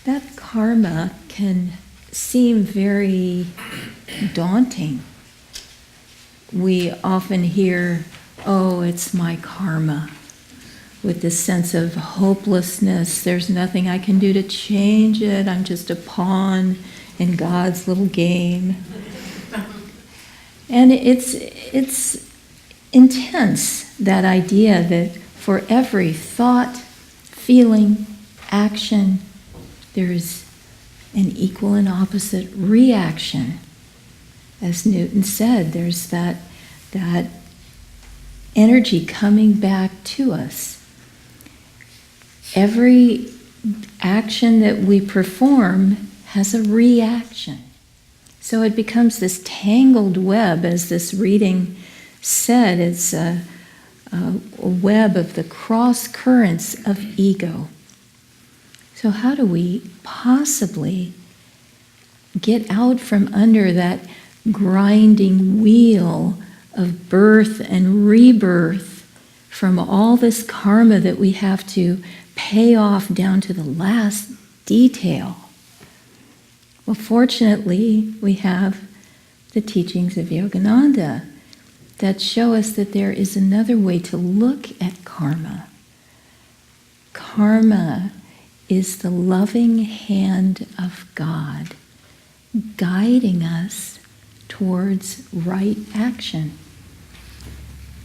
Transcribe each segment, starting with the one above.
That karma can seem very daunting. We often hear, oh, it's my karma, with this sense of hopelessness. There's nothing I can do to change it. I'm just a pawn in God's little game. And it's intense, that idea that for every thought, feeling, action, there's an equal and opposite reaction. As Newton said, there's that energy coming back to us. Every action that we perform has a reaction. So it becomes this tangled web, as this reading said. It's a web of the cross currents of ego. So how do we possibly get out from under that grinding wheel of birth and rebirth from all this karma that we have to pay off down to the last detail? Well, fortunately, we have the teachings of Yogananda that show us that there is another way to look at karma. Karma is the loving hand of God guiding us towards right action.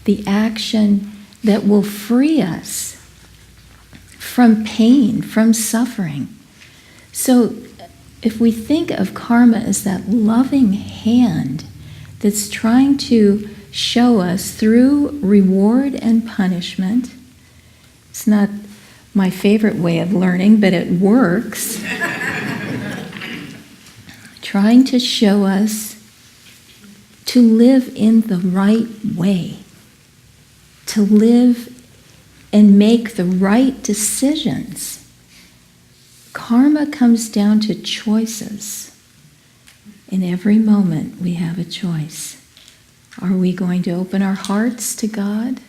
The action that will free us from pain, from suffering. So if we think of karma as that loving hand that's trying to show us through reward and punishment, it's not my favorite way of learning, but it works. Trying to show us to live in the right way, to live and make the right decisions. Karma comes down to choices. In every moment we have a choice. Are we going to open our hearts to God?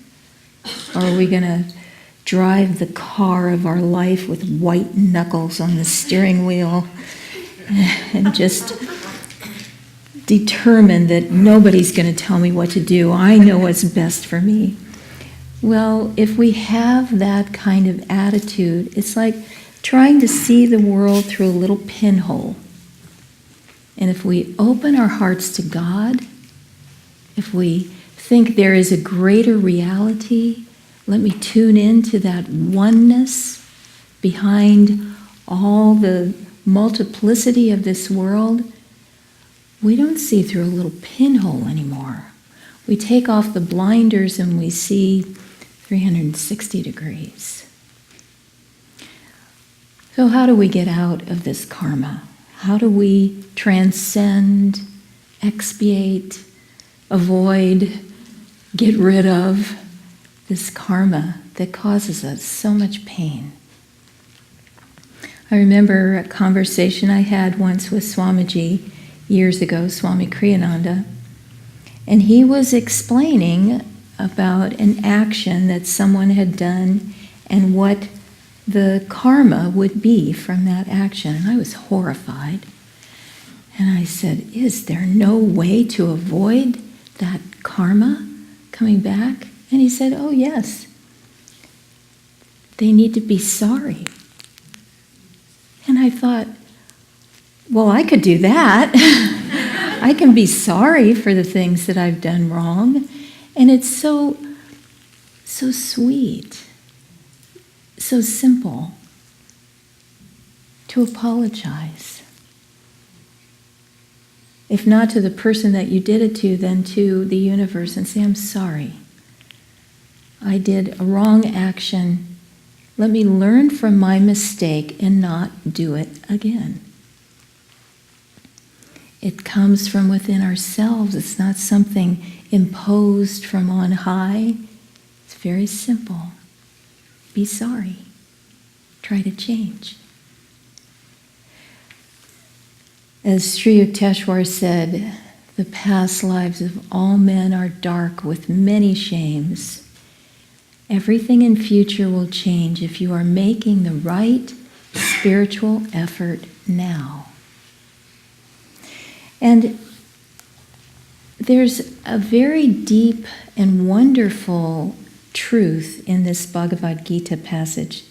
Or are we going to drive the car of our life with white knuckles on the steering wheel and just determine that nobody's going to tell me what to do? I know what's best for me. Well, if we have that kind of attitude, it's like trying to see the world through a little pinhole. And if we open our hearts to God, if we think there is a greater reality, let me tune into that oneness behind all the multiplicity of this world, we don't see through a little pinhole anymore. We take off the blinders and we see 360 degrees. So how do we get out of this karma? How do we transcend, expiate, avoid, get rid of this karma that causes us so much pain? I remember a conversation I had once with Swamiji years ago, Swami Kriyananda, and he was explaining about an action that someone had done and what the karma would be from that action. And I was horrified. And I said, is there no way to avoid that karma coming back? And he said, oh yes. They need to be sorry. And I thought, well, I could do that. I can be sorry for the things that I've done wrong. And it's so sweet, so simple to apologize. If not to the person that you did it to, then to the universe, and say, I'm sorry. I did a wrong action. Let me learn from my mistake and not do it again. It comes from within ourselves. It's not something imposed from on high. It's very simple. Be sorry. Try to change. As Sri Yukteswar said, the past lives of all men are dark with many shames. Everything in future will change if you are making the right spiritual effort now. And there's a very deep and wonderful truth in this Bhagavad Gita passage.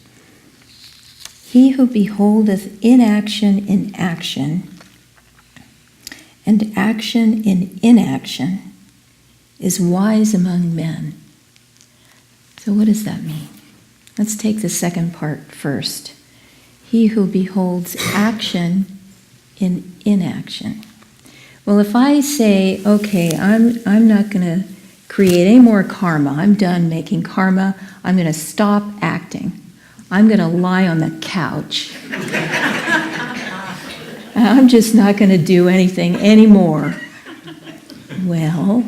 He who beholdeth inaction in action, and action in inaction, is wise among men. So what does that mean? Let's take the second part first. He who beholds action in inaction. Well, if I say, okay, I'm not going to create any more karma. I'm done making karma. I'm going to stop acting. I'm going to lie on the couch. I'm just not going to do anything anymore. Well,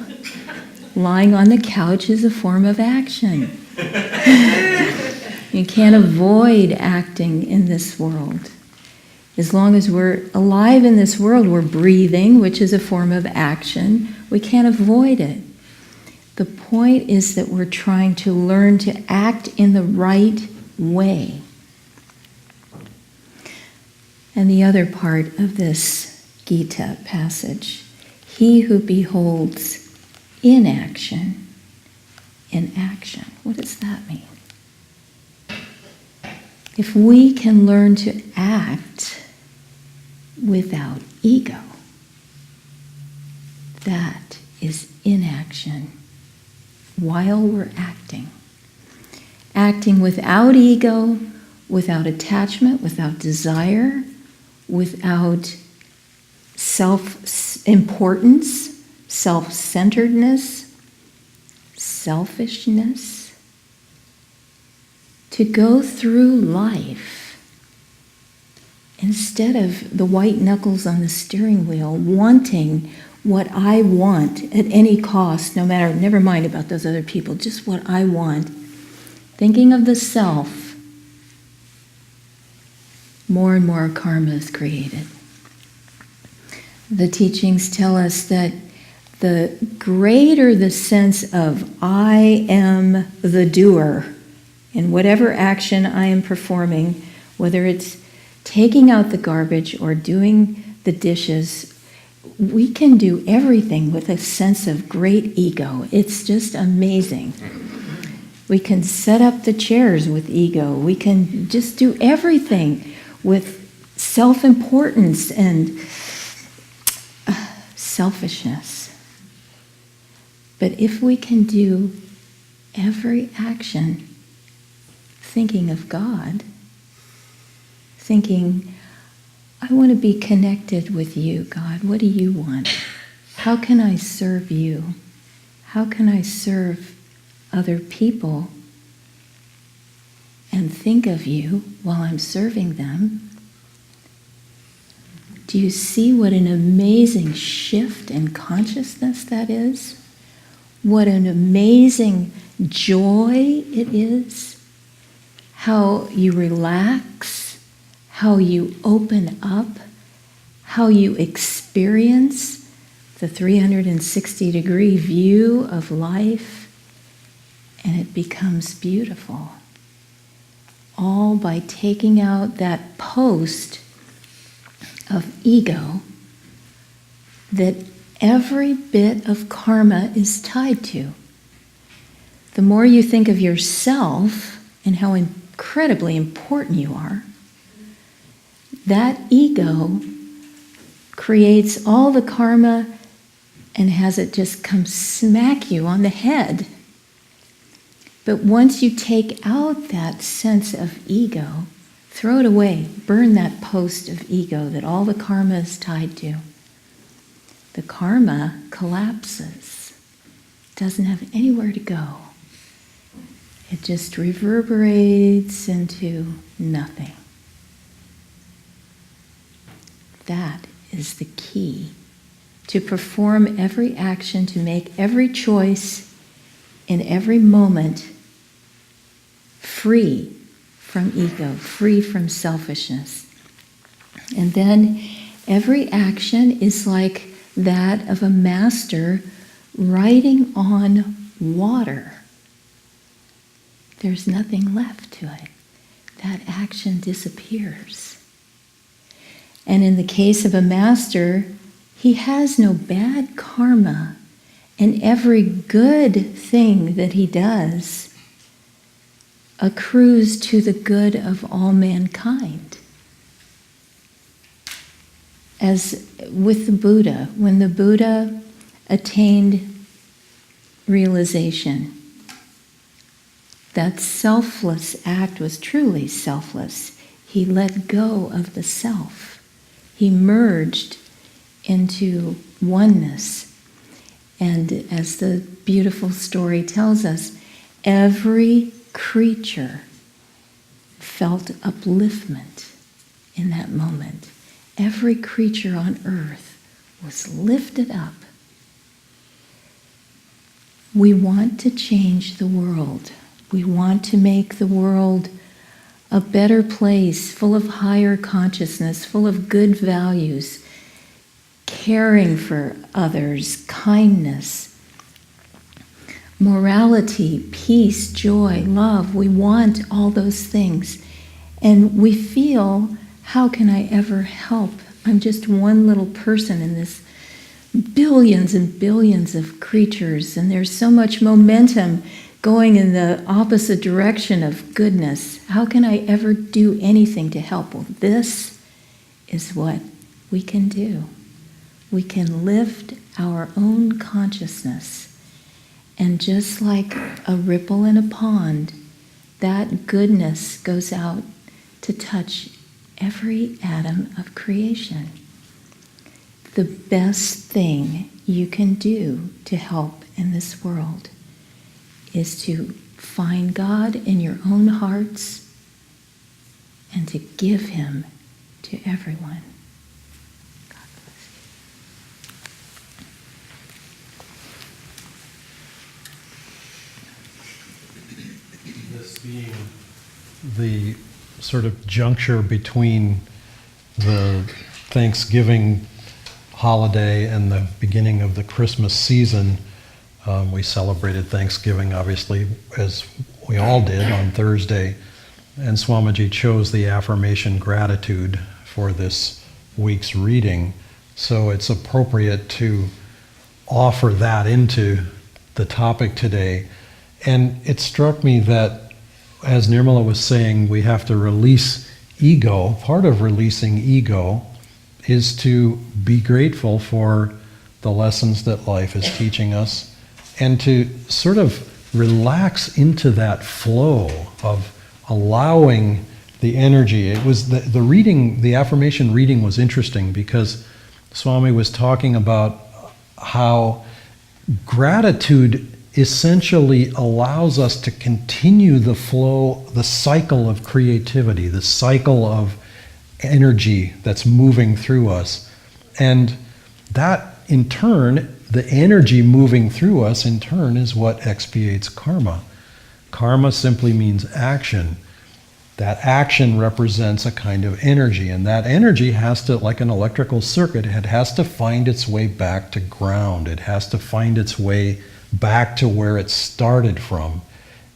lying on the couch is a form of action. You can't avoid acting in this world. As long as we're alive in this world, we're breathing, which is a form of action. We can't avoid it. The point is that we're trying to learn to act in the right way. And the other part of this Gita passage, he who beholds inaction in action. What does that mean? If we can learn to act without ego, that is inaction while we're acting. Acting without ego, without attachment, without desire, without self-importance, self-centeredness, selfishness. To go through life instead of the white knuckles on the steering wheel, wanting what I want at any cost, no matter, never mind about those other people, just what I want, thinking of the self, more and more karma is created. The teachings tell us that the greater the sense of I am the doer in whatever action I am performing, whether it's taking out the garbage or doing the dishes, we can do everything with a sense of great ego. It's just amazing. We can set up the chairs with ego. We can just do everything with self-importance and selfishness. But if we can do every action thinking of God, thinking, I want to be connected with you, God. What do you want? How can I serve you? How can I serve other people and think of you while I'm serving them? Do you see what an amazing shift in consciousness that is? What an amazing joy it is? How you relax, how you open up, how you experience the 360-degree view of life, and it becomes beautiful. All by taking out that post of ego that every bit of karma is tied to. The more you think of yourself and how incredibly important you are, that ego creates all the karma and has it just come smack you on the head. But once you take out that sense of ego, throw it away, burn that post of ego that all the karma is tied to, the karma collapses, doesn't have anywhere to go. It just reverberates into nothing. That is the key to perform every action, to make every choice in every moment free from ego, free from selfishness. And then every action is like that of a master riding on water. There's nothing left to it. That action disappears. And in the case of a master, he has no bad karma, and every good thing that he does accrues to the good of all mankind. As with the Buddha, when the Buddha attained realization, that selfless act was truly selfless. He let go of the self. He merged into oneness. And as the beautiful story tells us, every creature felt upliftment in that moment. Every creature on earth was lifted up. We want to change the world. We want to make the world a better place, full of higher consciousness, full of good values, caring for others, kindness, morality, peace, joy, love. We want all those things. And we feel, how can I ever help? I'm just one little person in this billions and billions of creatures, and there's so much momentum going in the opposite direction of goodness. How can I ever do anything to help? Well, this is what we can do. We can lift our own consciousness, and just like a ripple in a pond, that goodness goes out to touch every atom of creation. The best thing you can do to help in this world is to find God in your own hearts and to give Him to everyone. God bless you. This being the sort of juncture between the Thanksgiving holiday and the beginning of the Christmas season, we celebrated Thanksgiving, obviously, as we all did on Thursday, and Swamiji chose the affirmation gratitude for this week's reading, so it's appropriate to offer that into the topic today. And it struck me that, as Nirmala was saying, we have to release ego. Part of releasing ego is to be grateful for the lessons that life is teaching us, and to sort of relax into that flow of allowing the energy. It was the reading, the affirmation reading was interesting because Swami was talking about how gratitude essentially allows us to continue the flow, the cycle of creativity, the cycle of energy that's moving through us. And that in turn, the energy moving through us in turn is what expiates karma. Karma simply means action. That action represents a kind of energy, and that energy has to, like an electrical circuit, it has to find its way back to ground. It has to find its way back to where it started from.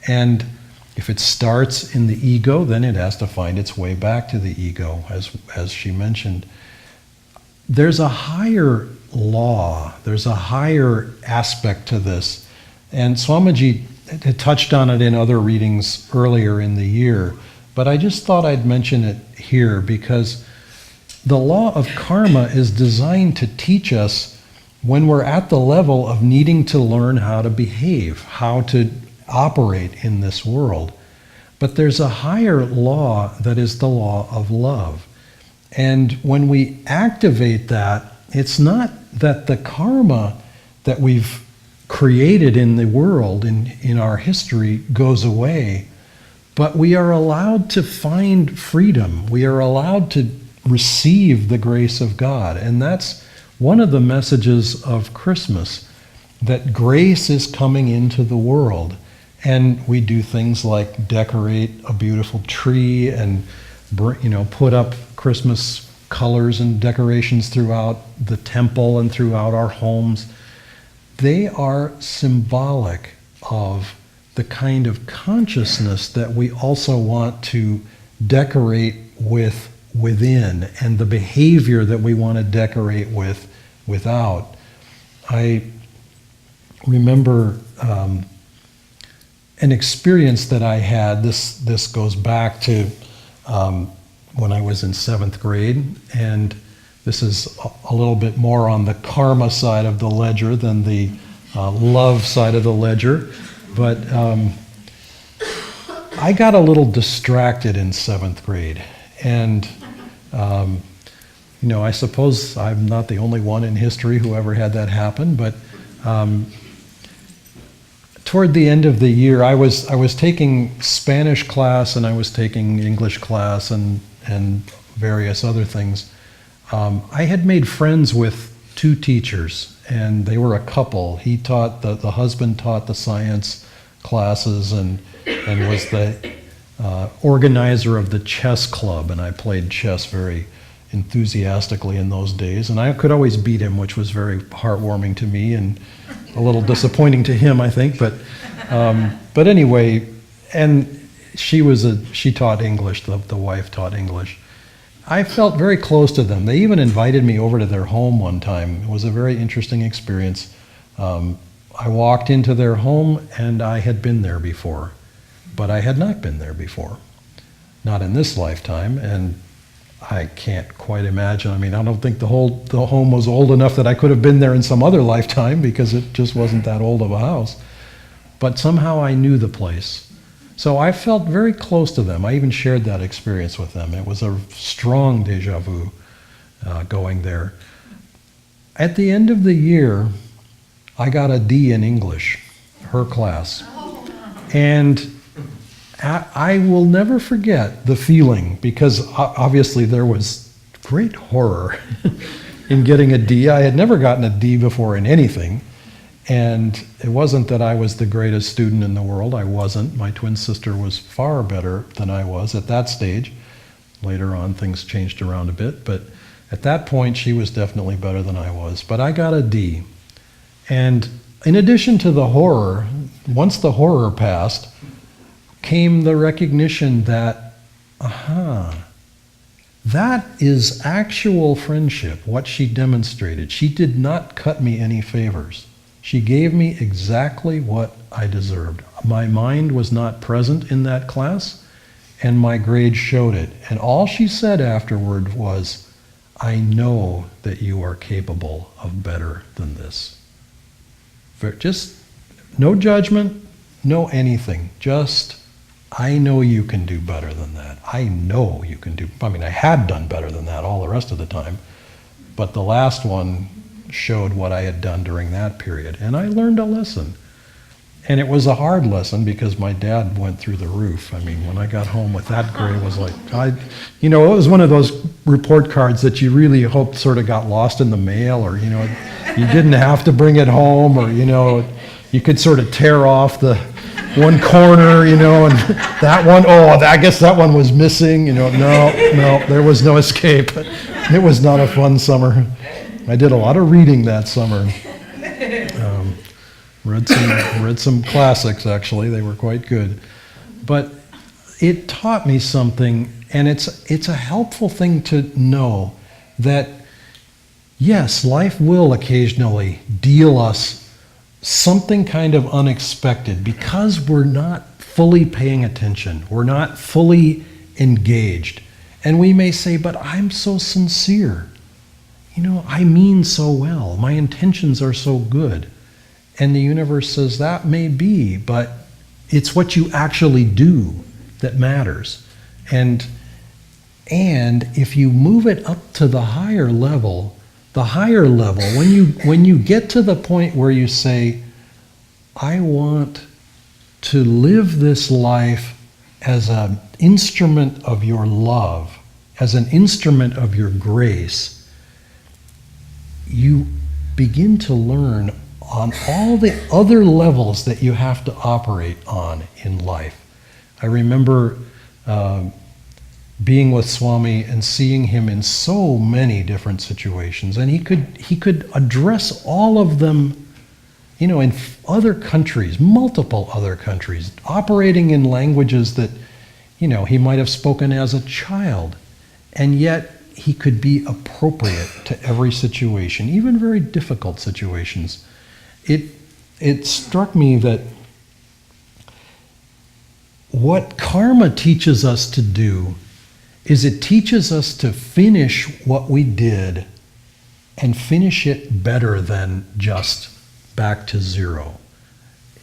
And if it starts in the ego, then it has to find its way back to the ego, as she mentioned. There's a higher law, there's a higher aspect to this. And Swamiji had touched on it in other readings earlier in the year, but I just thought I'd mention it here because the law of karma is designed to teach us when we're at the level of needing to learn how to behave, how to operate in this world. But there's a higher law that is the law of love. And when we activate that, it's not that the karma that we've created in the world, in our history, goes away, but we are allowed to find freedom. We are allowed to receive the grace of God. And that's one of the messages of Christmas, that grace is coming into the world. And we do things like decorate a beautiful tree and put up Christmas colors and decorations throughout the temple and throughout our homes. They are symbolic of the kind of consciousness that we also want to decorate with within and the behavior that we want to decorate without. I remember an experience that I had. This goes back to when I was in 7th grade, and this is a little bit more on the karma side of the ledger than the love side of the ledger. But I got a little distracted in 7th grade, and I suppose I'm not the only one in history who ever had that happen, but toward the end of the year, I was taking Spanish class and I was taking English class and various other things. I had made friends with 2 teachers, and they were a couple. He taught, the husband taught the science classes and was the organizer of the chess club, and I played chess very enthusiastically in those days, and I could always beat him, which was very heartwarming to me and a little disappointing to him, I think. But anyway, and she taught English. The wife taught English. I felt very close to them. They even invited me over to their home one time. It was a very interesting experience. I walked into their home, and I had been there before, but I had not been there before, not in this lifetime, and I can't quite imagine. I mean, I don't think the home was old enough that I could have been there in some other lifetime, because it just wasn't that old of a house. But somehow I knew the place. So I felt very close to them. I even shared that experience with them. It was a strong deja vu going there. At the end of the year, I got a D in English, her class. And I will never forget the feeling, because obviously there was great horror in getting a D. I had never gotten a D before in anything. And it wasn't that I was the greatest student in the world. I wasn't. My twin sister was far better than I was at that stage. Later on, things changed around a bit. But at that point, she was definitely better than I was. But I got a D. And in addition to the horror, once the horror passed, came the recognition that, that is actual friendship, what she demonstrated. She did not cut me any favors. She gave me exactly what I deserved. My mind was not present in that class, and my grades showed it. And all she said afterward was, I know that you are capable of better than this. Just no judgment, no anything. Just, I know you can do better than that. I know you can do, I had done better than that all the rest of the time. But the last one showed what I had done during that period. And I learned a lesson. And it was a hard lesson, because my dad went through the roof. When I got home with that grade, it was like, it was one of those report cards that you really hoped sort of got lost in the mail, or, you didn't have to bring it home, or, you could sort of tear off the one corner, and that one, I guess that one was missing, no, there was no escape. It was not a fun summer. I did a lot of reading that summer. Read some classics, actually. They were quite good. But it taught me something, and it's a helpful thing to know that, yes, life will occasionally deal us something kind of unexpected, because we're not fully paying attention. We're not fully engaged. And we may say, but I'm so sincere. I mean so well. My intentions are so good. And the universe says, that may be, but it's what you actually do that matters. And if you move it up to the higher level, when you get to the point where you say, I want to live this life as an instrument of your love, as an instrument of your grace, you begin to learn on all the other levels that you have to operate on in life. I remember being with Swami and seeing him in so many different situations, and he could address all of them, in other countries, multiple other countries, operating in languages that, he might have spoken as a child. and yet he could be appropriate to every situation, even very difficult situations. It struck me that what karma teaches us to do is it teaches us to finish what we did and finish it better than just back to zero.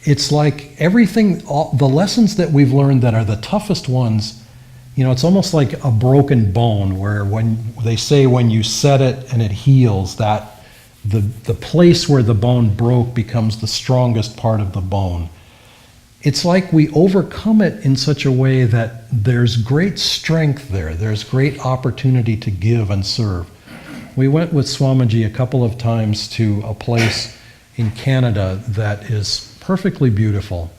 It's like everything, all the lessons that we've learned that are the toughest ones, it's almost like a broken bone where when they say when you set it and it heals, that the place where the bone broke becomes the strongest part of the bone. It's like we overcome it in such a way that there's great strength there. There's great opportunity to give and serve. We went with Swamiji a couple of times to a place in Canada that is perfectly beautiful,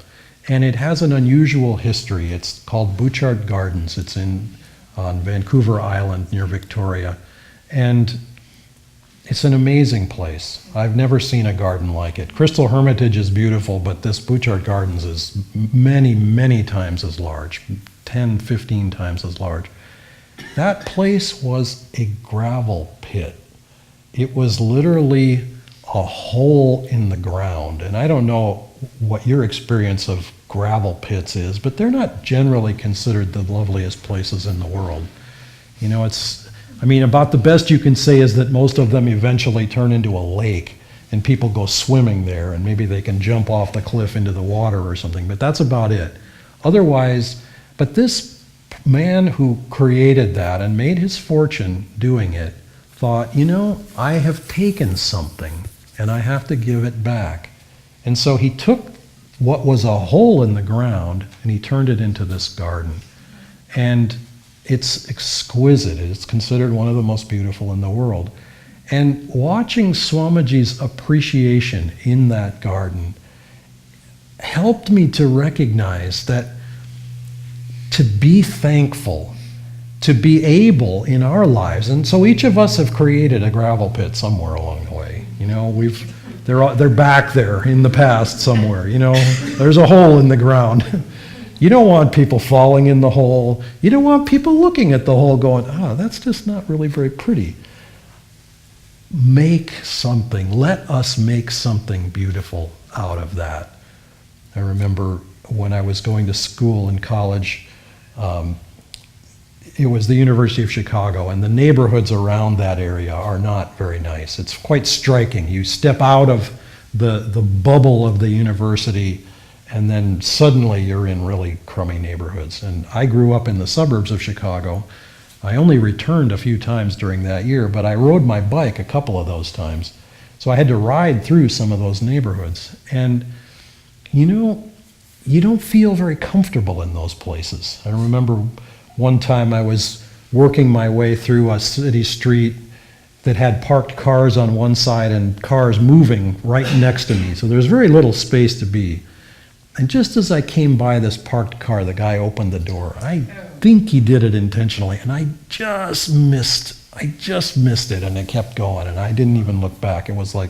and it has an unusual history. It's called Bouchard Gardens. It's on Vancouver Island near Victoria, and it's an amazing place. I've never seen a garden like it. Crystal Hermitage is beautiful, but this Bouchard Gardens is many, many times as large, 10, 15 times as large. That place was a gravel pit. It was literally a hole in the ground. And I don't know what your experience of gravel pits is, but they're not generally considered the loveliest places in the world. About the best you can say is that most of them eventually turn into a lake and people go swimming there and maybe they can jump off the cliff into the water or something, but that's about it. Otherwise, but this man who created that and made his fortune doing it thought, I have taken something and I have to give it back. And so he took what was a hole in the ground and he turned it into this garden. And it's exquisite. It's considered one of the most beautiful in the world. And watching Swamiji's appreciation in that garden helped me to recognize that to be thankful, to be able in our lives, and so each of us have created a gravel pit somewhere along the way. They're back there in the past somewhere. There's a hole in the ground. You don't want people falling in the hole. You don't want people looking at the hole going, that's just not really very pretty. Make something. Let us make something beautiful out of that. I remember when I was going to school in college, it was the University of Chicago, and the neighborhoods around that area are not very nice. It's quite striking. You step out of the bubble of the university, and then suddenly you're in really crummy neighborhoods. And I grew up in the suburbs of Chicago. I only returned a few times during that year, but I rode my bike a couple of those times. So I had to ride through some of those neighborhoods. And you don't feel very comfortable in those places. I remember one time I was working my way through a city street that had parked cars on one side and cars moving right next to me. So there was very little space to be. And just as I came by this parked car, the guy opened the door. I think he did it intentionally, and I just missed it, and it kept going, and I didn't even look back. It was like,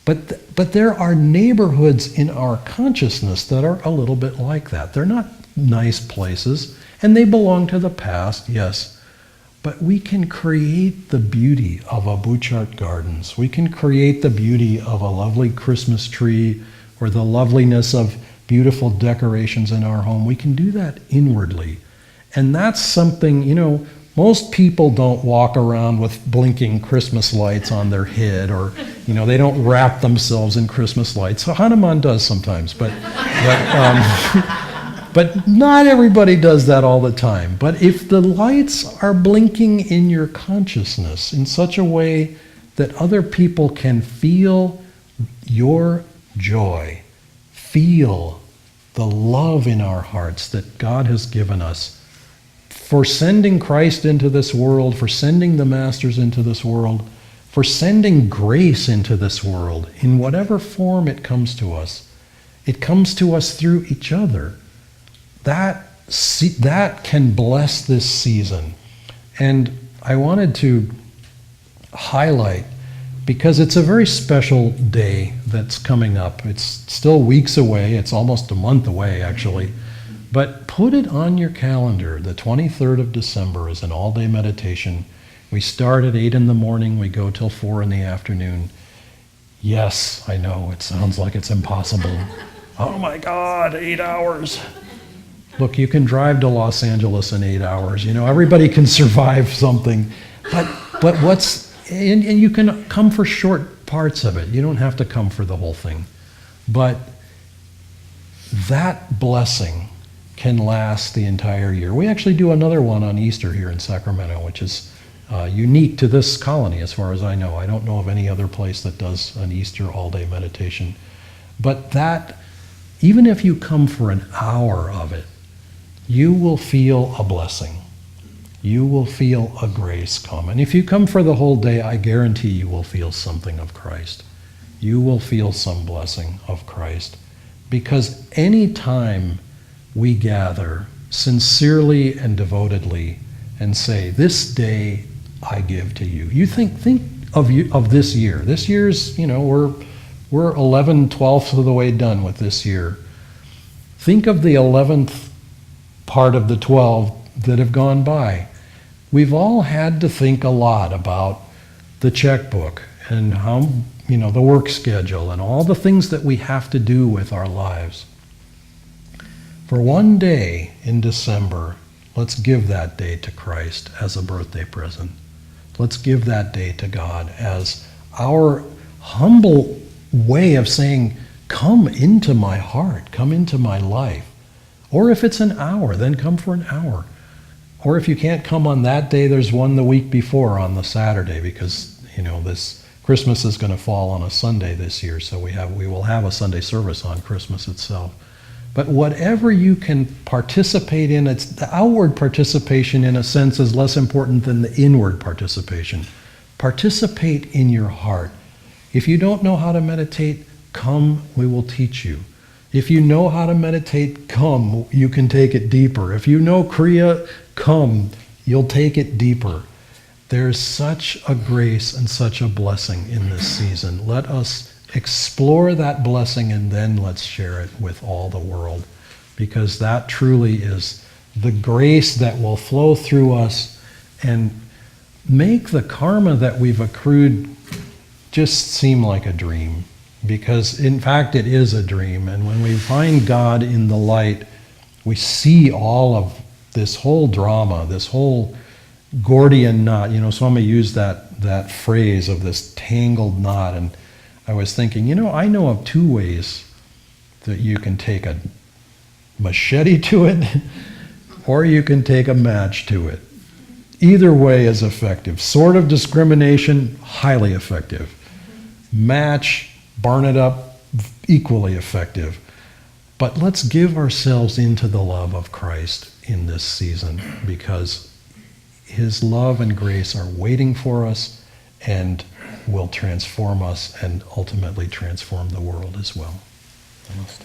but there are neighborhoods in our consciousness that are a little bit like that. They're not nice places, and they belong to the past, yes. But we can create the beauty of a Bouchard Gardens. We can create the beauty of a lovely Christmas tree or the loveliness of beautiful decorations in our home. We can do that inwardly. And that's something, most people don't walk around with blinking Christmas lights on their head, or, they don't wrap themselves in Christmas lights. So Hanuman does sometimes, but not everybody does that all the time. But if the lights are blinking in your consciousness in such a way that other people can feel your joy, feel the love in our hearts that God has given us for sending Christ into this world, for sending the masters into this world, for sending grace into this world in whatever form it comes to us. It comes to us through each other. That can bless this season. And I wanted to highlight, because it's a very special day that's coming up. It's still weeks away. It's almost a month away, actually. But put it on your calendar. The 23rd of December is an all-day meditation. We start at 8 in the morning. We go till 4 in the afternoon. Yes, I know, it sounds like it's impossible. Oh my God, 8 hours. Look, you can drive to Los Angeles in 8 hours. You know, everybody can survive something. But and you can come for short parts of it. You don't have to come for the whole thing. But that blessing can last the entire year. We actually do another one on Easter here in Sacramento, which is unique to this colony as far as I know. I don't know of any other place that does an Easter all-day meditation. But that, even if you come for an hour of it, you will feel a blessing. You will feel a grace come. And if you come for the whole day, I guarantee you will feel something of Christ. You will feel some blessing of Christ. Because any time we gather sincerely and devotedly and say, this day I give to you. You think of this year. This year's, we're 11/12 of the way done with this year. Think of the 11th part of the 12 that have gone by. We've all had to think a lot about the checkbook and how, the work schedule and all the things that we have to do with our lives. For one day in December, let's give that day to Christ as a birthday present. Let's give that day to God as our humble way of saying, come into my heart, come into my life. Or if it's an hour, then come for an hour. Or if you can't come on that day, there's one the week before on the Saturday, because this Christmas is going to fall on a Sunday this year, so we will have a Sunday service on Christmas itself. But whatever you can participate in, it's the outward participation in a sense is less important than the inward participation. Participate in your heart. If you don't know how to meditate, come, we will teach you. If you know how to meditate, come, you can take it deeper. If you know Kriya, come, you'll take it deeper. There's such a grace and such a blessing in this season. Let us explore that blessing and then let's share it with all the world, because that truly is the grace that will flow through us and make the karma that we've accrued just seem like a dream. Because in fact it is a dream, and when we find God in the light, we see all of this whole drama, this whole Gordian knot. Swami used that phrase of this tangled knot, and I was thinking, I know of two ways that you can take a machete to it, or you can take a match to it. Either way is effective. Sword of discrimination, highly effective. Match, burn it up, equally effective. But let's give ourselves into the love of Christ in this season, because His love and grace are waiting for us and will transform us and ultimately transform the world as well. Namaste.